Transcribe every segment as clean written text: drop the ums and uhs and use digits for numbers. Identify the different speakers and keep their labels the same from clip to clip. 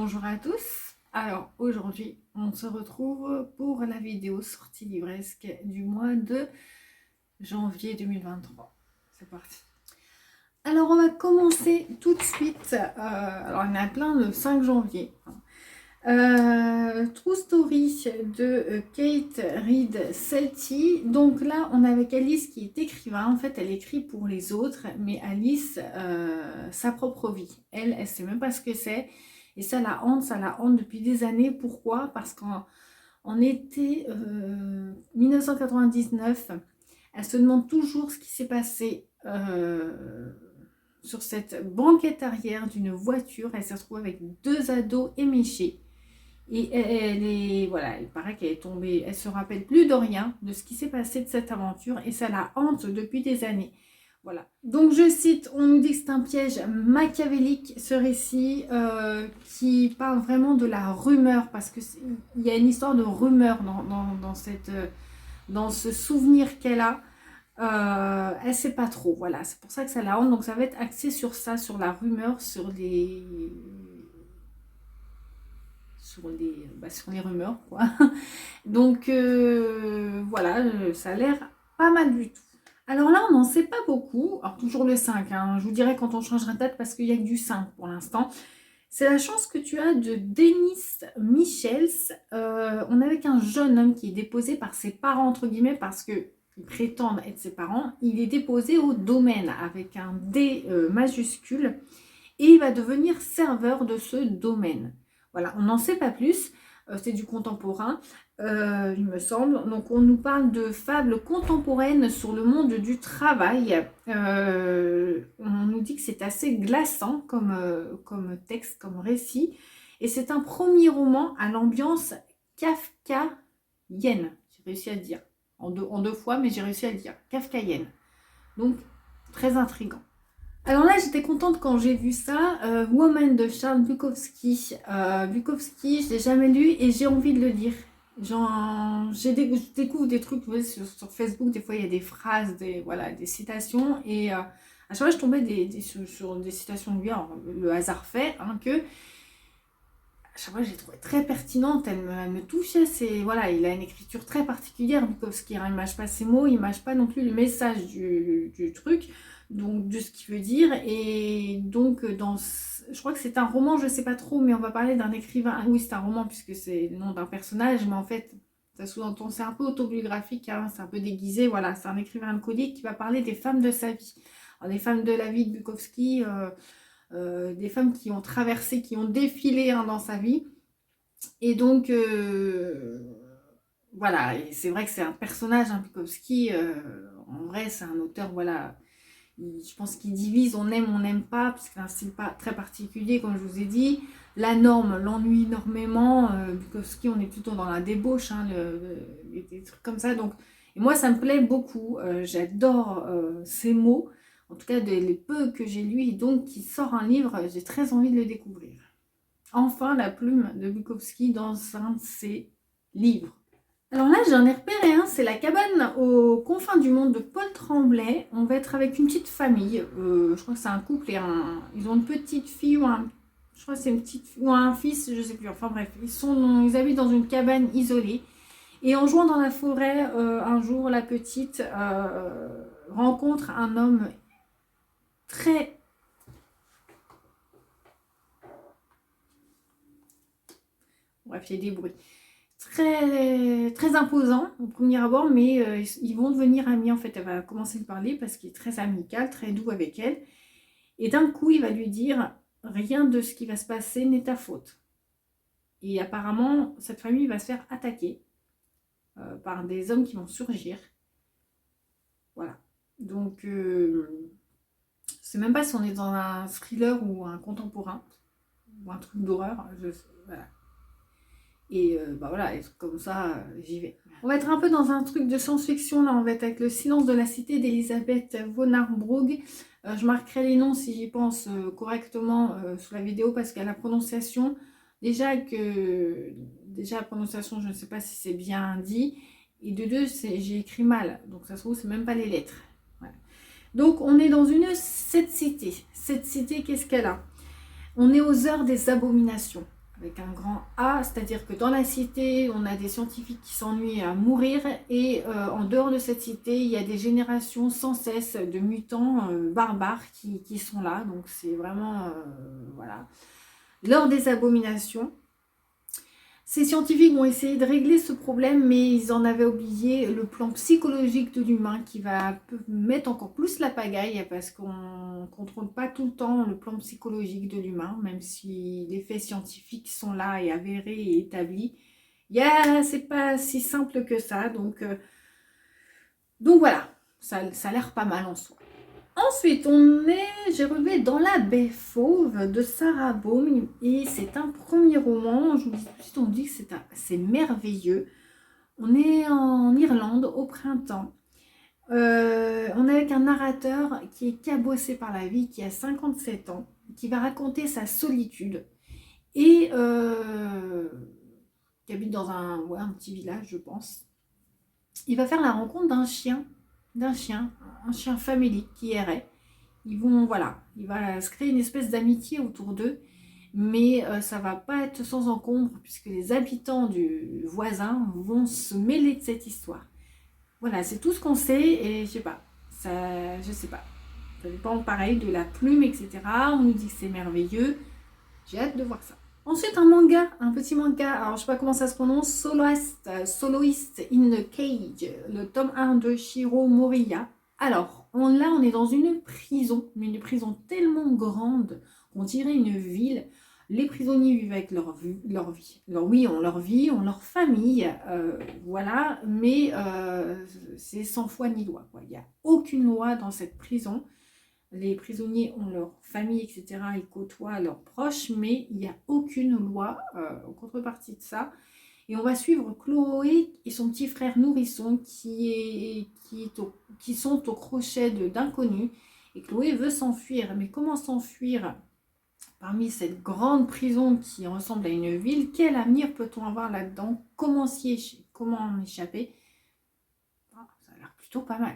Speaker 1: Bonjour à tous. Alors aujourd'hui, on se retrouve pour la vidéo sortie livresque du mois de janvier 2023. C'est parti. Alors on va commencer tout de suite. Alors il y en a plein le 5 janvier. True Story de Kate Reid Selty. Donc là, on a avec Alice qui est écrivain. En fait, elle écrit pour les autres, mais Alice, sa propre vie. Elle ne sait même pas ce que c'est. Et ça la hante depuis des années. Pourquoi? Parce qu'en été 1999, elle se demande toujours ce qui s'est passé sur cette banquette arrière d'une voiture. Elle se retrouve avec 2 ados éméchés. Et voilà, il paraît qu'elle est tombée, elle se rappelle plus de rien, de ce qui s'est passé de cette aventure, et ça la hante depuis des années. Voilà. Donc je cite, on nous dit que c'est un piège machiavélique, ce récit, qui parle vraiment de la rumeur, parce qu'il y a une histoire de rumeur dans ce souvenir qu'elle a. Elle ne sait pas trop, voilà, c'est pour ça que ça la hante. Donc ça va être axé sur ça, sur la rumeur, sur les rumeurs, quoi. Donc voilà, ça a l'air pas mal du tout. Alors là, on n'en sait pas beaucoup. Alors toujours le 5, hein. Je vous dirai quand on changera de date parce qu'il n'y a que du 5 pour l'instant. C'est la chance que tu as de Denis Michels. On est avec un jeune homme qui est déposé par ses parents, entre guillemets, parce qu'ils prétendent être ses parents. Il est déposé au domaine avec un D majuscule et il va devenir serveur de ce domaine. Voilà, on n'en sait pas plus, c'est du contemporain, il me semble. Donc on nous parle de fables contemporaines sur le monde du travail. On nous dit que c'est assez glaçant comme texte, comme récit. Et c'est un premier roman à l'ambiance kafkaïenne. J'ai réussi à le dire, en deux fois, mais j'ai réussi à le dire, kafkaïenne. Donc très intriguant. Alors là, j'étais contente quand j'ai vu ça, Woman de Charles Bukowski. Bukowski, je ne l'ai jamais lu et j'ai envie de le lire. Je découvre des trucs, vous voyez, sur Facebook, des fois il y a des phrases, des citations, et à chaque fois je tombais sur des citations de lui, alors, le hasard fait, hein, que à chaque fois je l'ai trouvée très pertinente, elle me touchait, voilà, il a une écriture très particulière, Bukowski, hein, il ne mâche pas ses mots, il ne mâche pas non plus le message du truc, donc de ce qu'il veut dire. Et donc je crois que c'est un roman, je sais pas trop, mais on va parler d'un écrivain. Oui, c'est un roman puisque c'est le nom d'un personnage, mais en fait ça sous-entend, c'est un peu autobiographique, hein, c'est un peu déguisé. Voilà, c'est un écrivain alcoolique qui va parler des femmes de sa vie. Alors, les femmes de la vie de Bukowski, des femmes qui ont traversé, qui ont défilé, hein, dans sa vie. Et donc voilà, et c'est vrai que c'est un personnage, hein, Bukowski, en vrai c'est un auteur, voilà, je pense qu'il divise, on aime, on n'aime pas, parce qu'il a un style pas très particulier, comme je vous ai dit. La norme l'ennuie énormément. Bukowski, on est plutôt dans la débauche, hein, des trucs comme ça. Donc, et moi, ça me plaît beaucoup. J'adore ces mots. En tout cas, les peu que j'ai lu, donc qui sort un livre, j'ai très envie de le découvrir. Enfin, la plume de Bukowski dans un de ses livres. Alors là, j'en ai repéré un, c'est La cabane aux confins du monde de Paul Tremblay. On va être avec une petite famille, je crois que c'est un couple et ils ont une petite fille je crois que c'est une petite fille, ou un fils, je sais plus, enfin bref, ils habitent dans une cabane isolée. Et en jouant dans la forêt, un jour, la petite rencontre un homme très... Bref, il y a des bruits. Très, très imposant au premier abord, mais ils vont devenir amis. En fait, elle va commencer à lui parler parce qu'il est très amical, très doux avec elle. Et d'un coup, il va lui dire « Rien de ce qui va se passer n'est ta faute ». Et apparemment, cette famille va se faire attaquer par des hommes qui vont surgir. Voilà. Donc, c'est même pas si on est dans un thriller ou un contemporain, ou un truc d'horreur. Voilà. Et voilà, des trucs comme ça, j'y vais. On va être un peu dans un truc de science-fiction, là, on va être avec Le silence de la cité d'Elisabeth von Armbroek. Je marquerai les noms si j'y pense correctement sous la vidéo, parce qu'à la prononciation, déjà la prononciation, je ne sais pas si c'est bien dit, et de deux, j'ai écrit mal, donc ça se trouve, c'est même pas les lettres. Voilà. Donc on est dans cette cité. Cette cité, qu'est-ce qu'elle a? On est aux heures des abominations. avec un grand A, c'est-à-dire que dans la cité, on a des scientifiques qui s'ennuient à mourir et en dehors de cette cité, il y a des générations sans cesse de mutants barbares qui sont là. Donc c'est vraiment, voilà, l'heure des abominations. Ces scientifiques ont essayé de régler ce problème, mais ils en avaient oublié le plan psychologique de l'humain qui va mettre encore plus la pagaille parce qu'on ne contrôle pas tout le temps le plan psychologique de l'humain, même si les faits scientifiques sont là et avérés et établis. C'est pas si simple que ça, donc voilà, ça a l'air pas mal en soi. Ensuite, j'ai relevé Dans la baie fauve de Sarah Baum et c'est un premier roman. Je vous dis tout de suite, on dit que c'est merveilleux. On est en Irlande au printemps. On est avec un narrateur qui est cabossé par la vie, qui a 57 ans, qui va raconter sa solitude et qui habite dans un petit village, je pense. Il va faire la rencontre d'un chien, un chien famélique qui errait. Il va se créer une espèce d'amitié autour d'eux, mais ça va pas être sans encombre puisque les habitants du voisin vont se mêler de cette histoire. Voilà, c'est tout ce qu'on sait et je sais pas, ça dépend pareil de la plume, etc. On nous dit que c'est merveilleux, j'ai hâte de voir ça. Ensuite, un petit manga, alors je sais pas comment ça se prononce, Soloist in the Cage, le tome 1 de Shiro Moriya. Alors, on est dans une prison, mais une prison tellement grande qu'on dirait une ville. Les prisonniers vivent avec leur vie. On leur famille, voilà, mais c'est sans foi ni loi, quoi. Il n'y a aucune loi dans cette prison. Les prisonniers ont leur famille, etc. Ils côtoient leurs proches, mais il n'y a aucune loi en contrepartie de ça. Et on va suivre Chloé et son petit frère nourrisson qui sont au crochet d'inconnus. Et Chloé veut s'enfuir. Mais comment s'enfuir parmi cette grande prison qui ressemble à une ville? Quel avenir peut-on avoir là-dedans? Comment en échapper? Ça a l'air plutôt pas mal.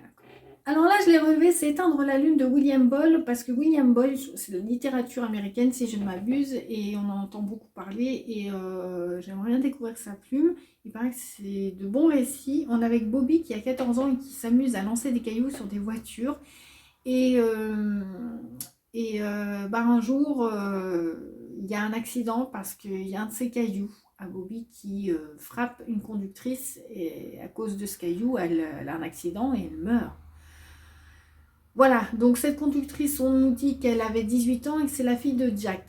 Speaker 1: Alors là, je l'ai relevé, c'est Éteindre la lune de William Boyle, parce que William Boyle, c'est de la littérature américaine, si je ne m'abuse, et on en entend beaucoup parler, et j'aimerais bien découvrir sa plume. Il paraît que c'est de bons récits. On est avec Bobby qui a 14 ans et qui s'amuse à lancer des cailloux sur des voitures. Et un jour, il y a un accident parce qu'il y a un de ces cailloux à Bobby qui frappe une conductrice, et à cause de ce caillou, elle a un accident et elle meurt. Voilà, donc cette conductrice, on nous dit qu'elle avait 18 ans et que c'est la fille de Jack.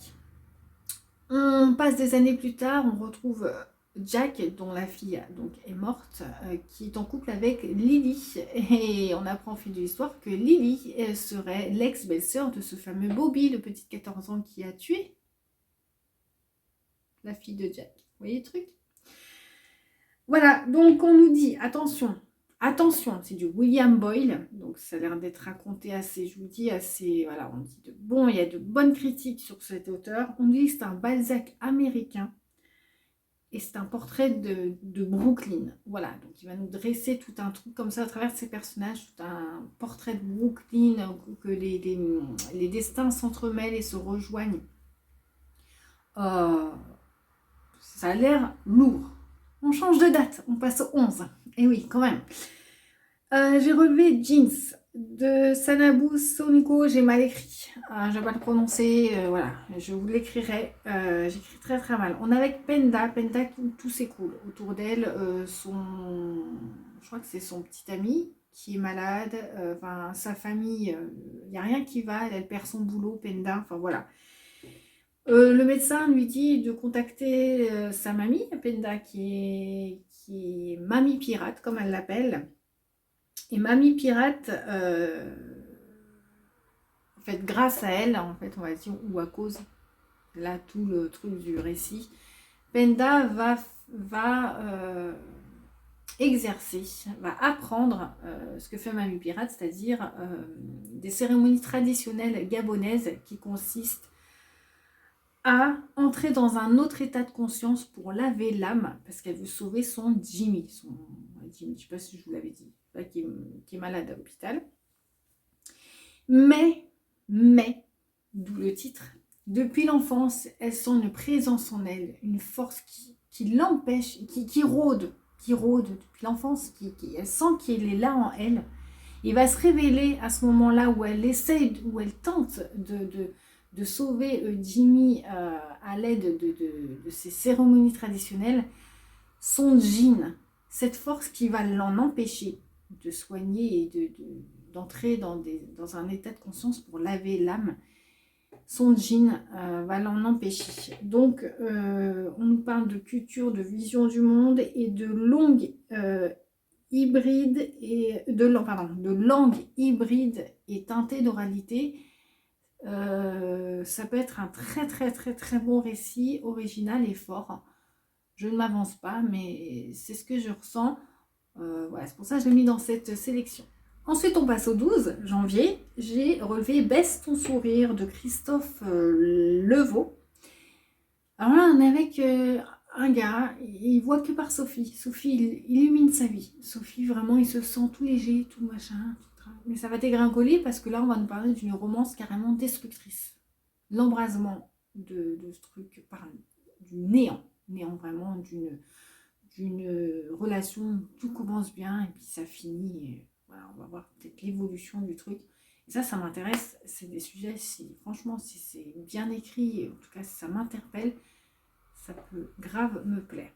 Speaker 1: On passe des années plus tard, on retrouve Jack, dont la fille donc, est morte, qui est en couple avec Lily. Et on apprend au fil de l'histoire que Lily serait l'ex-belle-sœur de ce fameux Bobby, le petit 14 ans qui a tué la fille de Jack. Vous voyez le truc? Voilà, donc on nous dit, attention, c'est du William Boyle, donc ça a l'air d'être raconté assez, je vous dis, assez, voilà, on dit il y a de bonnes critiques sur cet auteur. On dit que c'est un Balzac américain et c'est un portrait de Brooklyn. Voilà, donc il va nous dresser tout un truc comme ça à travers ses personnages, tout un portrait de Brooklyn, que les destins s'entremêlent et se rejoignent. Ça a l'air lourd. On change de date, on passe au 11. Et oui, quand même. J'ai relevé Jeans de Sanabu Soniko. J'ai mal écrit. Je ne vais pas le prononcer. Voilà, je vous l'écrirai. J'écris très très mal. On est avec Penda. Penda, tout s'écoule autour d'elle. Je crois que c'est son petit ami qui est malade. Sa famille, il n'y a rien qui va. Elle perd son boulot, Penda. Enfin voilà. Le médecin lui dit de contacter sa mamie, Penda, qui est mamie pirate, comme elle l'appelle. Et mamie pirate, en fait, grâce à elle, en fait, on va dire, ou à cause, là, tout le truc du récit, Penda va exercer, va apprendre ce que fait mamie pirate, c'est-à-dire des cérémonies traditionnelles gabonaises qui consistent à entrer dans un autre état de conscience pour laver l'âme parce qu'elle veut sauver son Jimmy. Je ne sais pas si je vous l'avais dit, qui est malade à l'hôpital. Mais, d'où le titre, Depuis l'enfance, elle sent une présence en elle, une force qui l'empêche, qui rôde depuis l'enfance, elle sent qu'il est là en elle. Il va se révéler à ce moment-là où elle essaye, où elle tente de sauver Jimmy à l'aide de ces cérémonies traditionnelles. Son djinn, cette force qui va l'en empêcher de soigner et d'entrer dans un état de conscience pour laver l'âme, son djinn va l'en empêcher. Donc, on nous parle de culture, de vision du monde et de langue hybride et de langue hybride et teintée d'oralité. Ça peut être un très très très très bon récit, original et fort. Je ne m'avance pas, mais c'est ce que je ressens. Voilà, c'est pour ça que je l'ai mis dans cette sélection. Ensuite, on passe au 12 janvier. J'ai relevé Baisse ton sourire de Christophe Levaux. Alors là, on est avec un gars, il voit que par Sophie. Sophie, il illumine sa vie. Sophie, vraiment, il se sent tout léger, tout machin. Tout... Mais ça va dégringoler parce que là, on va nous parler d'une romance carrément destructrice. L'embrasement de ce truc par du néant vraiment, d'une relation, tout commence bien et puis ça finit. Et voilà, on va voir peut-être l'évolution du truc. Et ça m'intéresse. C'est des sujets, franchement, si c'est bien écrit, et en tout cas, si ça m'interpelle, ça peut grave me plaire.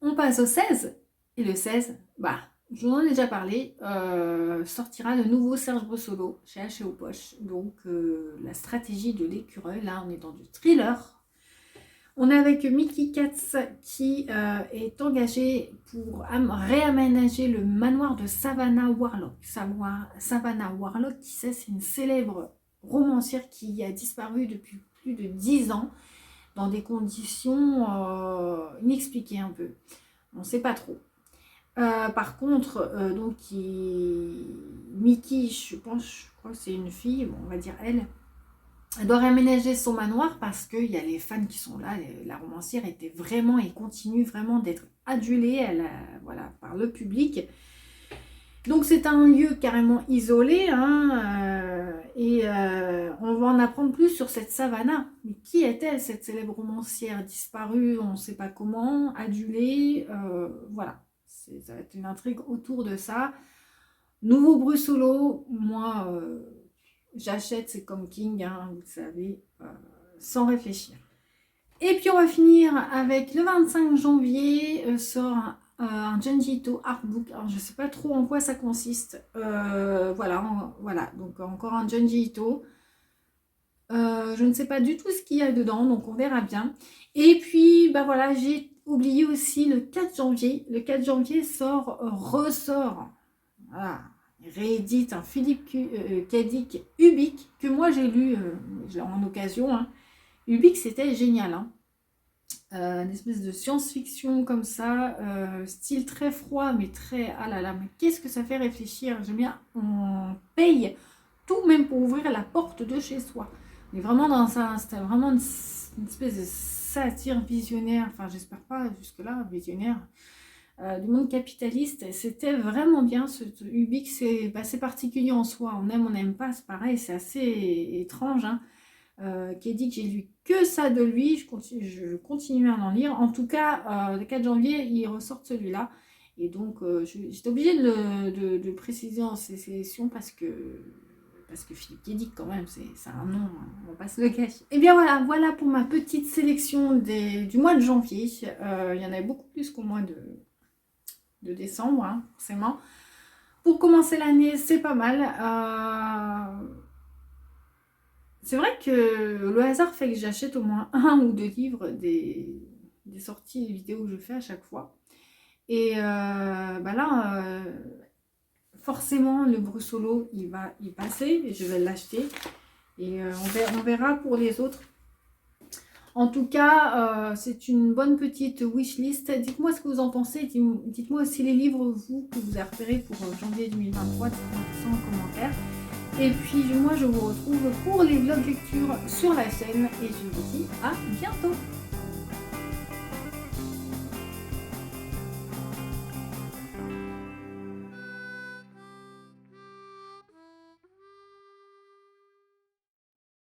Speaker 1: On passe au 16. Et le 16, je vous en ai déjà parlé, sortira le nouveau Serge Brussolo chez H&O Poche. Donc, la stratégie de l'écureuil. Là, on est dans du thriller. On est avec Mickey Katz qui est engagé pour réaménager le manoir de Savannah Warlock. Savannah Warlock, qui sait, c'est une célèbre romancière qui a disparu depuis plus de 10 ans dans des conditions inexpliquées un peu. On ne sait pas trop. Par contre, Mickey, je crois que c'est une fille, bon, on va dire elle doit réaménager son manoir parce qu'il y a les fans qui sont là. La romancière était vraiment et continue vraiment d'être adulée par le public. Donc c'est un lieu carrément isolé et on va en apprendre plus sur cette Savannah. Mais qui est-elle, cette célèbre romancière disparue, on ne sait pas comment, adulée, voilà. Ça va être une intrigue autour de ça. Nouveau Brussolo, moi... j'achète, c'est comme King, vous le savez, sans réfléchir. Et puis on va finir avec le 25 janvier, sort un Junji Ito artbook. Alors je ne sais pas trop en quoi ça consiste. Voilà, donc encore un Junji Ito. Je ne sais pas du tout ce qu'il y a dedans, donc on verra bien. Et puis, j'ai oublié aussi le 4 janvier. Le 4 janvier ressort. Voilà. Réédite un Philippe K. Dick Ubik que moi j'ai lu en occasion. Ubik, c'était génial. Une espèce de science-fiction comme ça, style très froid mais très mais qu'est-ce que ça fait réfléchir. J'aime bien, on paye tout même pour ouvrir la porte de chez soi. On est vraiment c'était vraiment une espèce de satire visionnaire, enfin j'espère pas jusque-là visionnaire. Du monde capitaliste, c'était vraiment bien. Ce Ubik, c'est particulier en soi, on aime, on n'aime pas, c'est pareil, c'est assez étrange. Qui dit que j'ai lu que ça de lui, je continue à en lire. En tout cas, le 4 janvier, il ressort celui-là. Et donc, j'étais obligée de préciser en ces sélections parce que Philippe Kédic, quand même, c'est un nom, on va pas se le cacher. Et bien voilà pour ma petite sélection du mois de janvier. Il y en avait beaucoup plus qu'au mois de décembre, forcément. Pour commencer l'année, c'est pas mal. C'est vrai que le hasard fait que j'achète au moins 1 ou 2 livres des sorties vidéo que je fais à chaque fois. Et forcément, le Brussolo, il va y passer et je vais l'acheter. Et on verra pour les autres. En tout cas, c'est une bonne petite wishlist. Dites-moi ce que vous en pensez. Dites-moi aussi les livres, que vous avez repérés pour janvier 2023. Dites-moi tout ça en commentaire. Et puis, moi, je vous retrouve pour les vlogs lecture sur la chaîne. Et je vous dis à bientôt.